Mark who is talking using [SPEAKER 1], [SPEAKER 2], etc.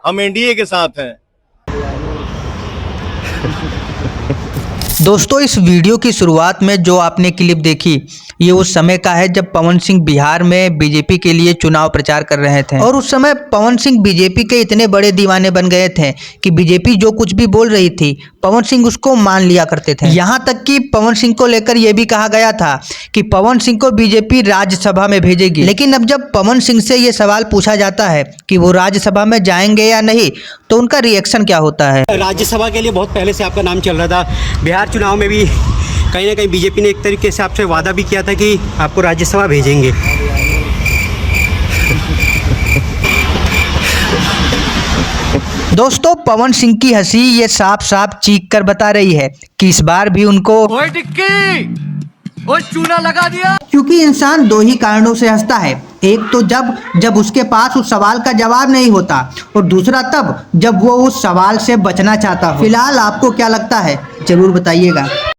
[SPEAKER 1] हम एनडीए के साथ हैं।
[SPEAKER 2] दोस्तों, इस वीडियो की शुरुआत में जो आपने क्लिप देखी, ये उस समय का है जब पवन सिंह बिहार में बीजेपी के लिए चुनाव प्रचार कर रहे थे। और उस समय पवन सिंह बीजेपी के इतने बड़े दीवाने बन गए थे कि बीजेपी जो कुछ भी बोल रही थी, पवन सिंह उसको मान लिया करते थे। यहाँ तक कि पवन सिंह को लेकर यह भी कहा गया था कि पवन सिंह को बीजेपी राज्यसभा में भेजेगी। लेकिन अब जब पवन सिंह से ये सवाल पूछा जाता है कि वो राज्यसभा में जाएंगे या नहीं, तो उनका रिएक्शन क्या होता है।
[SPEAKER 3] राज्यसभा के लिए बहुत पहले से आपका नाम चल रहा था। बिहार चुनाव में भी कहीं ना कहीं बीजेपी ने एक तरीके से आपसे वादा भी किया था कि आपको राज्यसभा भेजेंगे।
[SPEAKER 2] दोस्तों, पवन सिंह की हंसी ये साफ साफ चीख कर बता रही है कि इस बार भी उनको
[SPEAKER 4] चूना लगा दिया।
[SPEAKER 2] क्योंकि इंसान दो ही कारणों से हंसता है। एक तो जब उसके पास उस सवाल का जवाब नहीं होता, और दूसरा तब जब वो उस सवाल से बचना चाहता हो। फिलहाल आपको क्या लगता है, जरूर बताइएगा।